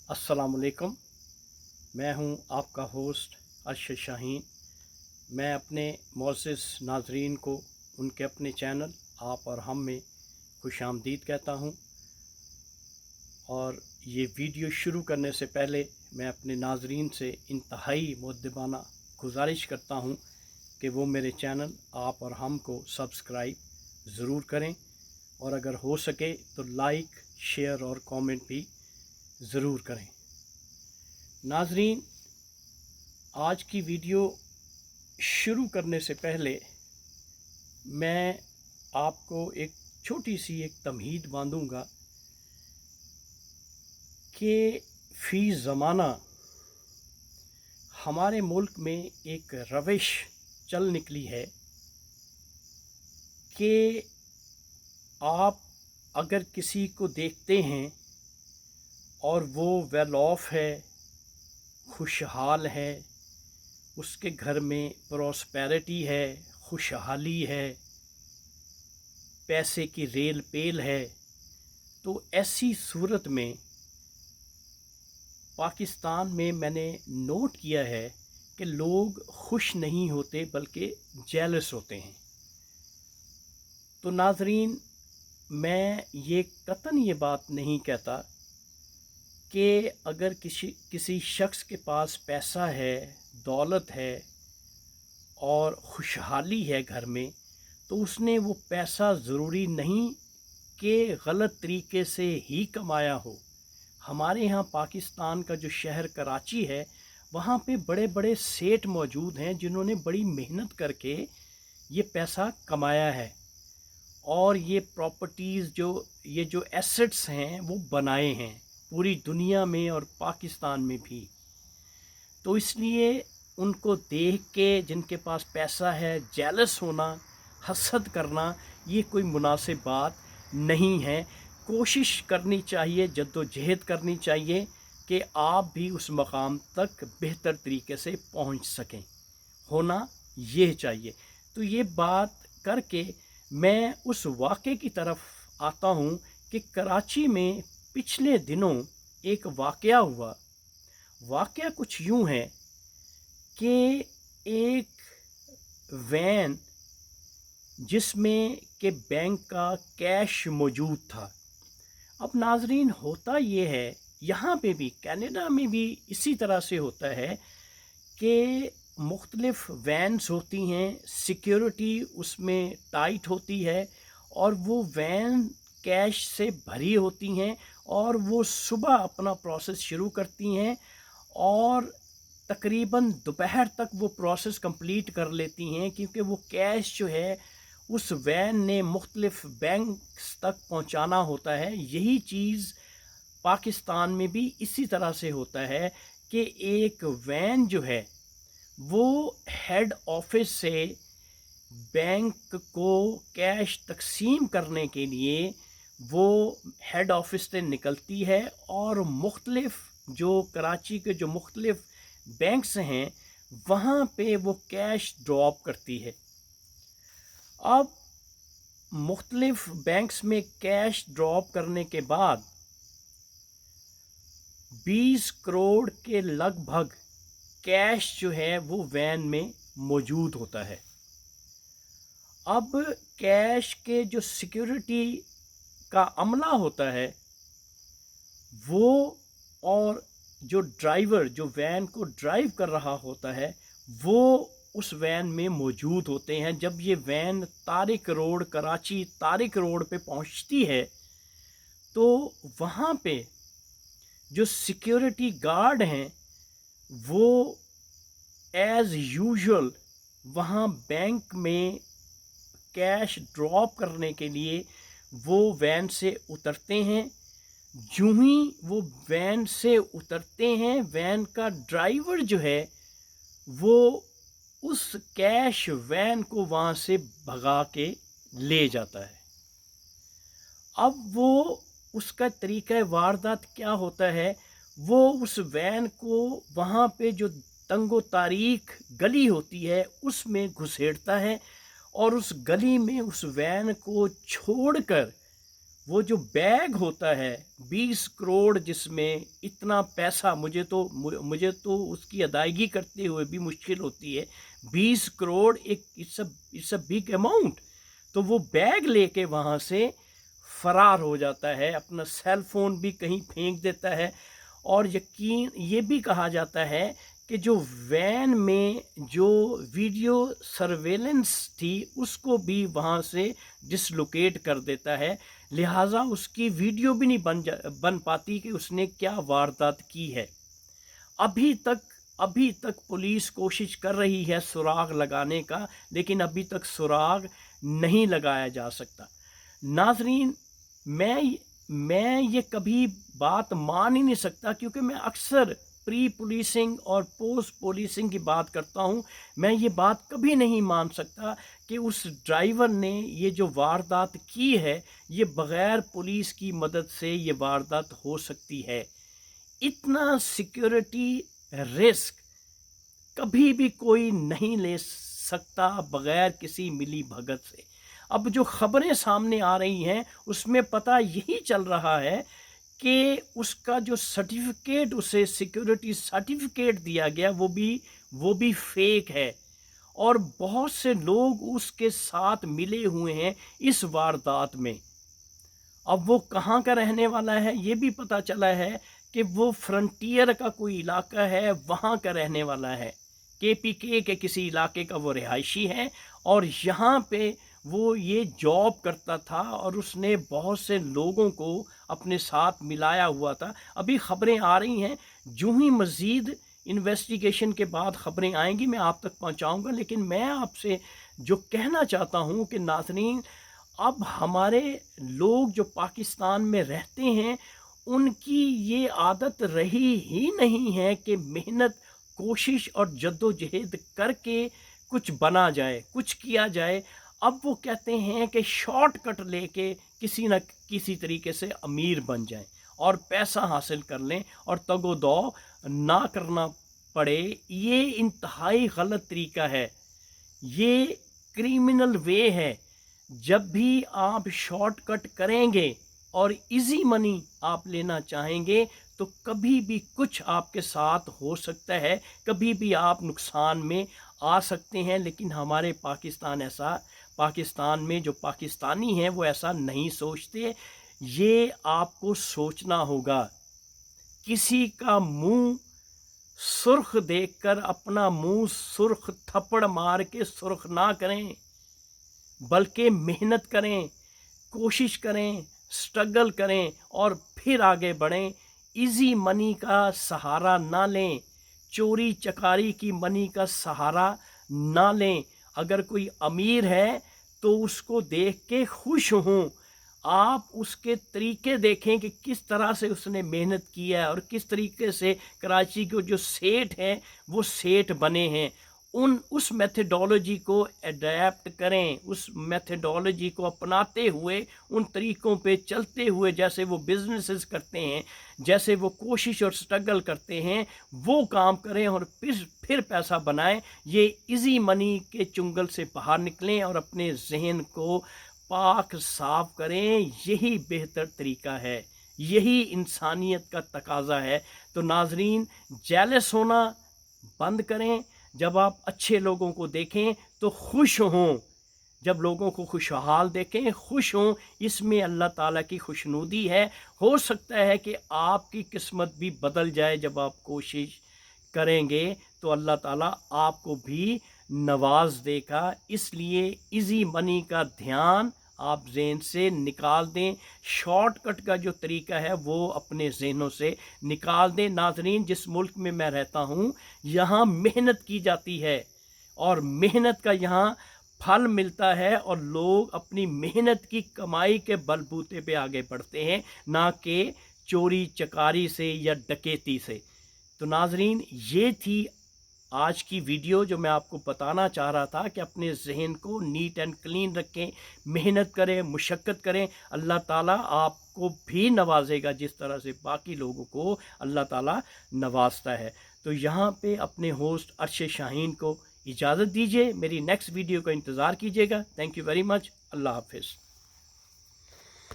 अस्सलामुअलैकुम। मैं हूं आपका होस्ट अरशद शाहीन। मैं अपने मोअज़्ज़िज़ नाज़रीन को उनके अपने चैनल आप और हम में खुशामदीद कहता हूं। और ये वीडियो शुरू करने से पहले मैं अपने नाज़रीन से इंतहाई मुअद्दबाना गुजारिश करता हूं कि वो मेरे चैनल आप और हम को सब्सक्राइब ज़रूर करें, और अगर हो सके तो लाइक, शेयर और कमेंट भी ज़रूर करें। नाज़रीन, आज की वीडियो शुरू करने से पहले मैं आपको एक छोटी सी एक तमहीद बांधूंगा कि फ़ी ज़माना हमारे मुल्क में एक रविश चल निकली है कि आप अगर किसी को देखते हैं और वो वेल ऑफ है, खुशहाल है, उसके घर में प्रॉस्पेरिटी है, खुशहाली है, पैसे की रेल पेल है, तो ऐसी सूरत में पाकिस्तान में मैंने नोट किया है कि लोग खुश नहीं होते बल्कि जेलस होते हैं। तो नाज़रीन, मैं ये कतन ये बात नहीं कहता कि अगर किसी शख्स के पास पैसा है, दौलत है और खुशहाली है घर में, तो उसने वो पैसा ज़रूरी नहीं कि गलत तरीके से ही कमाया हो। हमारे यहाँ पाकिस्तान का जो शहर कराची है, वहाँ पे बड़े बड़े सेठ मौजूद हैं जिन्होंने बड़ी मेहनत करके ये पैसा कमाया है, और ये प्रॉपर्टीज़ ये जो एसेट्स हैं वो बनाए हैं पूरी दुनिया में और पाकिस्तान में भी। तो इसलिए उनको देख के जिनके पास पैसा है जेलस होना, हसद करना, ये कोई मुनासिब बात नहीं है। कोशिश करनी चाहिए, जद्दोजहद करनी चाहिए कि आप भी उस मकाम तक बेहतर तरीके से पहुंच सकें। होना ये चाहिए। तो ये बात करके मैं उस वाक़े की तरफ आता हूँ कि कराची में पिछले दिनों एक वाक़या हुआ। वाक़या कुछ यूँ है कि एक वैन जिसमें कि बैंक का कैश मौजूद था। अब नाज़रीन, होता ये है, यहाँ पे भी कनाडा में भी इसी तरह से होता है कि मुख्तलिफ़ वैन्स होती हैं, सिक्योरिटी उसमें टाइट होती है, और वो वैन कैश से भरी होती हैं, और वो सुबह अपना प्रोसेस शुरू करती हैं और तकरीबन दोपहर तक वो प्रोसेस कंप्लीट कर लेती हैं, क्योंकि वो कैश जो है उस वैन ने मुख्तलिफ़ बैंक्स तक पहुंचाना होता है। यही चीज़ पाकिस्तान में भी इसी तरह से होता है कि एक वैन जो है वो हेड ऑफिस से बैंक को कैश तकसीम करने के लिए वो हेड ऑफिस से निकलती है, और मुख्तलिफ़ जो कराची के जो मुख्तलिफ़ बैंक्स हैं वहाँ पे वो कैश ड्रॉप करती है। अब मुख्तलिफ़ बैंक्स में कैश ड्रॉप करने के बाद 20 करोड़ के लगभग कैश जो है वो वैन में मौजूद होता है। अब कैश के जो सिक्योरिटी का अमला होता है वो, और जो ड्राइवर जो वैन को ड्राइव कर रहा होता है, वो उस वैन में मौजूद होते हैं। जब ये van Tariq road, Karachi Tariq road पे पहुंचती है, तो वहाँ पे जो सिक्योरिटी गार्ड हैं वो एज़ यूजुअल वहाँ बैंक में कैश ड्रॉप करने के लिए वो वैन से उतरते हैं। यूं ही वो वैन से उतरते हैं, वैन का ड्राइवर जो है वो उस कैश वैन को वहाँ से भगा के ले जाता है। अब वो उसका तरीक़ा वारदात क्या होता है, वो उस वैन को वहाँ पे जो तंगो तारीख गली होती है उसमें घुसेड़ता है, और उस गली में उस वैन को छोड़कर वो जो बैग होता है 20 करोड़, जिसमें इतना पैसा, मुझे तो उसकी अदायगी करते हुए भी मुश्किल होती है। 20 करोड़ एक इट्स अ बिग अमाउंट। तो वो बैग लेके वहाँ से फरार हो जाता है, अपना सेल फोन भी कहीं फेंक देता है। और यकीन ये भी कहा जाता है कि जो वैन में जो वीडियो सर्वेलेंस थी उसको भी वहाँ से डिसलोकेट कर देता है, लिहाजा उसकी वीडियो भी नहीं बन पाती कि उसने क्या वारदात की है। अभी तक पुलिस कोशिश कर रही है सुराग लगाने का, लेकिन अभी तक सुराग नहीं लगाया जा सकता। नाजरीन, मैं ये कभी बात मान ही नहीं सकता, क्योंकि मैं अक्सर प्री पुलिसिंग और पोस्ट पुलिसिंग की बात करता हूँ। मैं ये बात कभी नहीं मान सकता कि उस ड्राइवर ने ये जो वारदात की है, ये बग़ैर पुलिस की मदद से ये वारदात हो सकती है। इतना सिक्योरिटी रिस्क कभी भी कोई नहीं ले सकता बग़ैर किसी मिली भगत से। अब जो ख़बरें सामने आ रही हैं उसमें पता यही चल रहा है कि उसका जो सर्टिफिकेट, उसे सिक्योरिटी सर्टिफिकेट दिया गया, वो भी फेक है, और बहुत से लोग उसके साथ मिले हुए हैं इस वारदात में। अब वो कहाँ का रहने वाला है ये भी पता चला है कि वो फ्रंटियर का कोई इलाका है, वहाँ का रहने वाला है। केपीके के किसी इलाके का वो रिहायशी है, और यहाँ पे वो ये जॉब करता था, और उसने बहुत से लोगों को अपने साथ मिलाया हुआ था। अभी ख़बरें आ रही हैं, जो ही मज़ीद इन्वेस्टिगेशन के बाद ख़बरें आएंगी मैं आप तक पहुँचाऊँगा। लेकिन मैं आपसे जो कहना चाहता हूँ कि नाज़रीन, अब हमारे लोग जो पाकिस्तान में रहते हैं उनकी ये आदत रही ही नहीं है कि मेहनत, कोशिश और जद्दोजहद करके कुछ बना जाए, कुछ किया जाए। अब वो कहते हैं कि शॉर्टकट लेके किसी न किसी तरीके से अमीर बन जाएं और पैसा हासिल कर लें और तगो-दो ना करना पड़े। ये इंतहाई गलत तरीका है, ये क्रिमिनल वे है। जब भी आप शॉर्टकट करेंगे और इजी मनी आप लेना चाहेंगे तो कभी भी कुछ आपके साथ हो सकता है, कभी भी आप नुकसान में आ सकते हैं। लेकिन हमारे पाकिस्तान में जो पाकिस्तानी हैं वो ऐसा नहीं सोचते। ये आपको सोचना होगा। किसी का मुंह सुर्ख देखकर अपना मुंह सुर्ख थप्पड़ मार के सुर्ख ना करें, बल्कि मेहनत करें, कोशिश करें, स्ट्रगल करें और फिर आगे बढ़ें। इजी मनी का सहारा ना लें, चोरी चकारी की मनी का सहारा ना लें। अगर कोई अमीर है तो उसको देख के खुश हों। आप उसके तरीके देखें कि किस तरह से उसने मेहनत की है और किस तरीके से कराची के जो सेठ हैं वो सेठ बने हैं। उस मेथडोलॉजी को अडेप्ट करें, उस मेथडोलॉजी को अपनाते हुए, उन तरीक़ों पे चलते हुए, जैसे वो बिजनेसेस करते हैं, जैसे वो कोशिश और स्ट्रगल करते हैं, वो काम करें और फिर पैसा बनाएं। ये इजी मनी के चुंगल से बाहर निकलें और अपने जहन को पाक साफ करें। यही बेहतर तरीका है, यही इंसानियत का तकाजा है। तो नाजरीन, जेलस होना बंद करें। जब आप अच्छे लोगों को देखें तो खुश हों, जब लोगों को खुशहाल देखें खुश हों, इसमें अल्लाह ताला की खुशनुदी है। हो सकता है कि आपकी किस्मत भी बदल जाए। जब आप कोशिश करेंगे तो अल्लाह ताला आपको भी नवाज देगा। इसलिए इजी मनी का ध्यान आप ज़हन से निकाल दें, शॉर्टकट का जो तरीका है वो अपने ज़हनों से निकाल दें। नाज़रीन, जिस मुल्क में मैं रहता हूँ यहाँ मेहनत की जाती है और मेहनत का यहाँ फल मिलता है, और लोग अपनी मेहनत की कमाई के बलबूते पे आगे बढ़ते हैं, ना कि चोरी चकारी से या डकैती से। तो नाज़रीन, ये थी आज की वीडियो जो मैं आपको बताना चाह रहा था कि अपने जहन को नीट एंड क्लीन रखें, मेहनत करें, मुशक्क़त करें। अल्लाह ताला आपको भी नवाजेगा जिस तरह से बाकी लोगों को अल्लाह ताला नवाजता है। तो यहाँ पे अपने होस्ट अरशद शाहीन को इजाज़त दीजिए। मेरी नेक्स्ट वीडियो का इंतज़ार कीजिएगा। Thank you very much. अल्लाह हाफिज़।